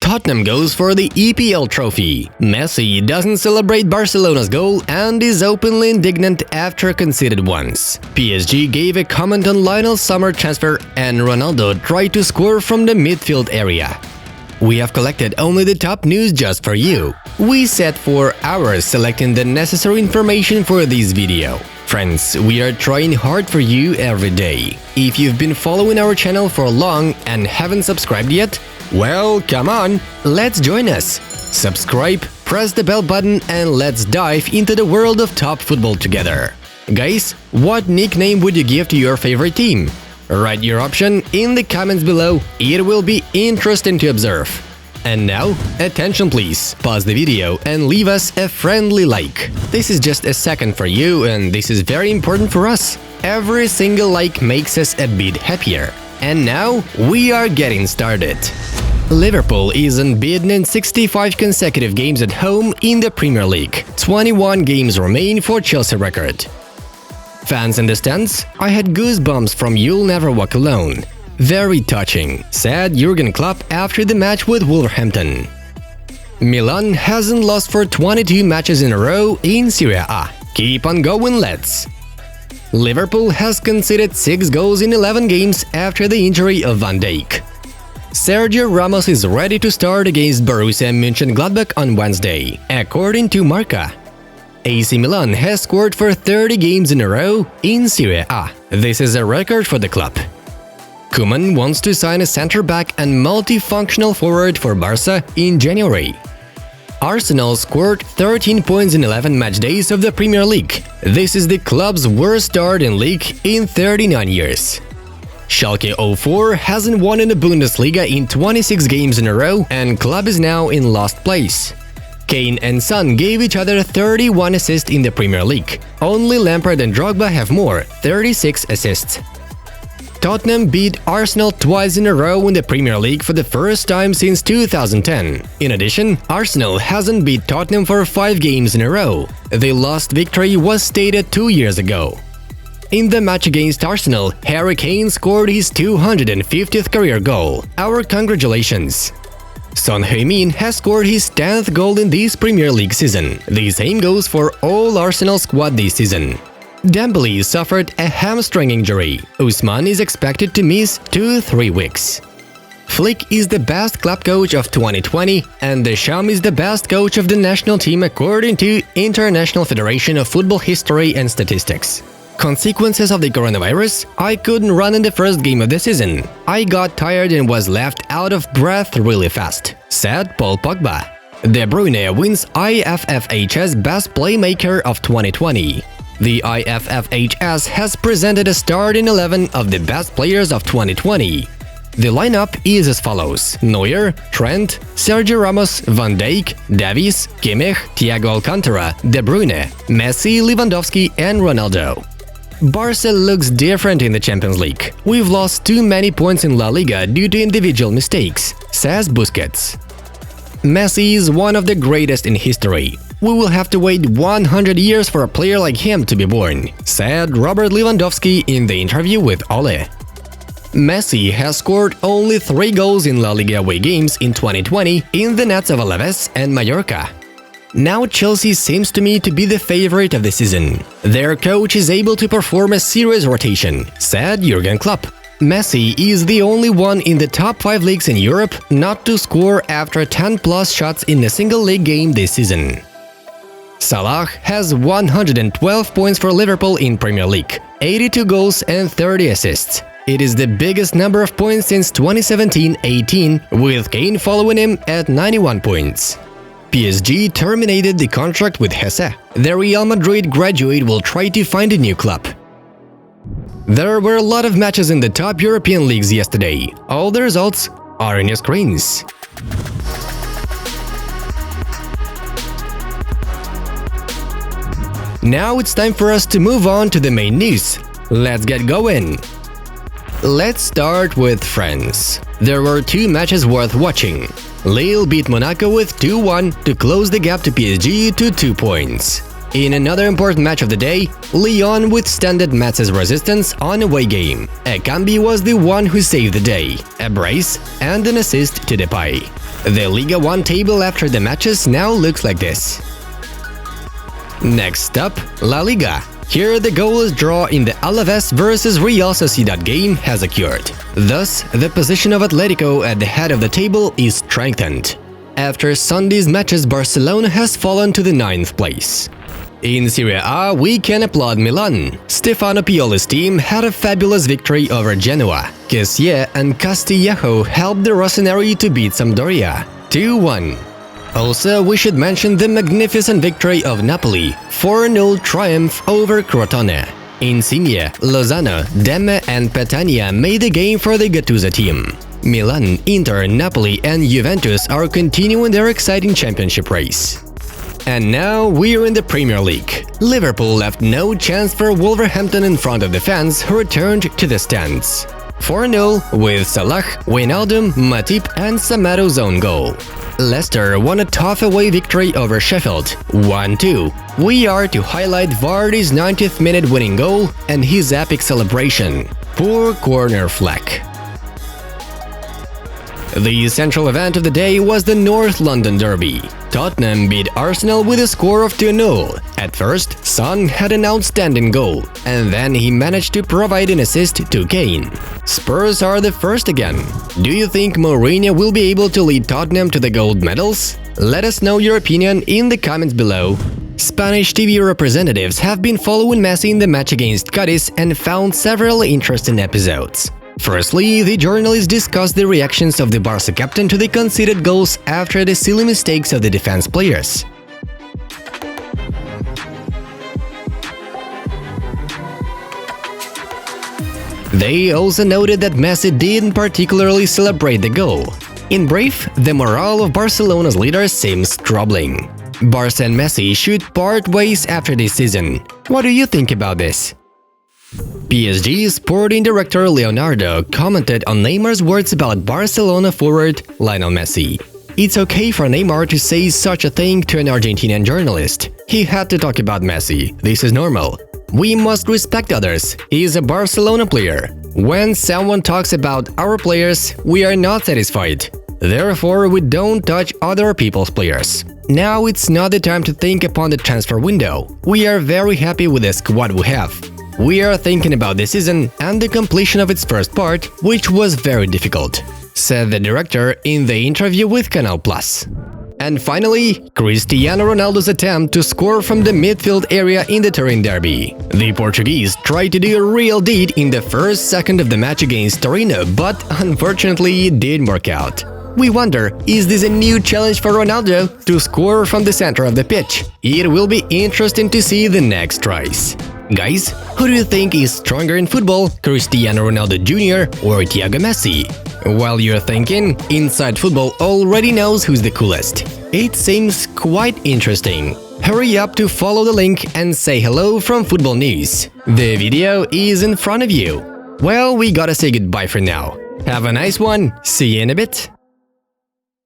Tottenham goes for the EPL trophy. Messi doesn't celebrate Barcelona's goal and is openly indignant after conceded once. PSG gave a comment on Lionel's summer transfer and Ronaldo tried to score from the midfield area. We have collected only the top news just for you. We sat for hours selecting the necessary information for this video. Friends, we are trying hard for you every day. If you've been following our channel for long and haven't subscribed yet, well, come on, let's join us. Subscribe, press the bell button, and let's dive into the world of top football together. Guys, what nickname would you give to your favorite team? Write your option in the comments below, it will be interesting to observe. And now, attention please, pause the video and leave us a friendly like. This is just a second for you and this is very important for us. Every single like makes us a bit happier. And now, we are getting started. Liverpool is unbeaten in 65 consecutive games at home in the Premier League. 21 games remain for Chelsea record. Fans in the stands, I had goosebumps from You'll Never Walk Alone. Very touching, said Jurgen Klopp after the match with Wolverhampton. Milan hasn't lost for 22 matches in a row in Serie A. Keep on going, lads. Liverpool has conceded 6 goals in 11 games after the injury of Van Dijk. Sergio Ramos is ready to start against Borussia Mönchengladbach on Wednesday, according to Marca. AC Milan has scored for 30 games in a row in Serie A. This is a record for the club. Koeman wants to sign a centre-back and multifunctional forward for Barca in January. Arsenal scored 13 points in 11 match days of the Premier League. This is the club's worst start in league in 39 years. Schalke 04 hasn't won in the Bundesliga in 26 games in a row and club is now in last place. Kane and Son gave each other 31 assists in the Premier League. Only Lampard and Drogba have more, 36 assists. Tottenham beat Arsenal twice in a row in the Premier League for the first time since 2010. In addition, Arsenal hasn't beat Tottenham for 5 games in a row. The last victory was stated 2 years ago. In the match against Arsenal, Harry Kane scored his 250th career goal. Our congratulations! Son Heung-min has scored his 10th goal in this Premier League season. The same goes for all Arsenal squad this season. Dembele suffered a hamstring injury. Usman is expected to miss 2-3 weeks. Flick is the best club coach of 2020 and Deschamps is the best coach of the national team according to International Federation of Football History and Statistics. Consequences of the coronavirus? I couldn't run in the first game of the season. I got tired and was left out of breath really fast, said Paul Pogba. De Bruyne wins IFFHS Best Playmaker of 2020. The IFFHS has presented a starting 11 of the best players of 2020. The lineup is as follows: Neuer, Trent, Sergio Ramos, Van Dijk, Davies, Kimmich, Thiago Alcantara, De Bruyne, Messi, Lewandowski and Ronaldo. Barca looks different in the Champions League. We've lost too many points in La Liga due to individual mistakes, says Busquets. Messi is one of the greatest in history. We will have to wait 100 years for a player like him to be born, said Robert Lewandowski in the interview with Ole. Messi has scored only 3 goals in La Liga away games in 2020 in the nets of Alaves and Mallorca. Now Chelsea seems to me to be the favorite of the season. Their coach is able to perform a serious rotation, said Jurgen Klopp. Messi is the only one in the top 5 leagues in Europe not to score after 10+ shots in a single league game this season. Salah has 112 points for Liverpool in Premier League, 82 goals and 30 assists. It is the biggest number of points since 2017-18, with Kane following him at 91 points. PSG terminated the contract with Hesse. The Real Madrid graduate will try to find a new club. There were a lot of matches in the top European leagues yesterday. All the results are on your screens. Now it's time for us to move on to the main news. Let's get going! Let's start with France. There were 2 matches worth watching. Lille beat Monaco with 2-1 to close the gap to PSG to 2 points. In another important match of the day, Lyon withstood Metz's resistance on away game. Ekambi was the one who saved the day, a brace and an assist to Depay. The Liga 1 table after the matches now looks like this. Next up, La Liga. Here the goalless draw in the Alaves vs Real Sociedad game has occurred. Thus, the position of Atletico at the head of the table is strengthened. After Sunday's matches, Barcelona has fallen to the 9th place. In Serie A, we can applaud Milan. Stefano Pioli's team had a fabulous victory over Genoa. Kessié and Castillejo helped the Rossoneri to beat Sampdoria 2-1. Also, we should mention the magnificent victory of Napoli, 4-0 triumph over Crotone. Insigne, Lozano, Demme and Petagna made the game for the Gattuso team. Milan, Inter, Napoli and Juventus are continuing their exciting championship race. And now we're in the Premier League. Liverpool left no chance for Wolverhampton in front of the fans who returned to the stands. 4-0 with Salah, Wijnaldum, Matip and Samado's own goal. Leicester won a tough away victory over Sheffield, 1-2. We are to highlight Vardy's 90th minute winning goal and his epic celebration. Poor corner flag. The central event of the day was the North London derby. Tottenham beat Arsenal with a score of 2-0. At first, Son had an outstanding goal, and then he managed to provide an assist to Kane. Spurs are the first again. Do you think Mourinho will be able to lead Tottenham to the gold medals? Let us know your opinion in the comments below. Spanish TV representatives have been following Messi in the match against Cadiz and found several interesting episodes. Firstly, the journalists discussed the reactions of the Barca captain to the conceded goals after the silly mistakes of the defense players. They also noted that Messi didn't particularly celebrate the goal. In brief, the morale of Barcelona's leaders seems troubling. Barca and Messi should part ways after this season. What do you think about this? PSG sporting director Leonardo commented on Neymar's words about Barcelona forward Lionel Messi. It's okay for Neymar to say such a thing to an Argentinian journalist. He had to talk about Messi. This is normal. We must respect others. He is a Barcelona player. When someone talks about our players, we are not satisfied. Therefore, we don't touch other people's players. Now it's not the time to think upon the transfer window. We are very happy with the squad we have. We are thinking about the season and the completion of its first part, which was very difficult, said the director in the interview with Canal+. And finally, Cristiano Ronaldo's attempt to score from the midfield area in the Turin derby. The Portuguese tried to do a real deed in the first second of the match against Torino, but unfortunately it didn't work out. We wonder, is this a new challenge for Ronaldo to score from the center of the pitch? It will be interesting to see the next tries. Guys, who do you think is stronger in football, Cristiano Ronaldo Jr. or Thiago Messi? While you're thinking, Inside Football already knows who's the coolest. It seems quite interesting. Hurry up to follow the link and say hello from Football News. The video is in front of you. Well, we gotta say goodbye for now. Have a nice one, see you in a bit.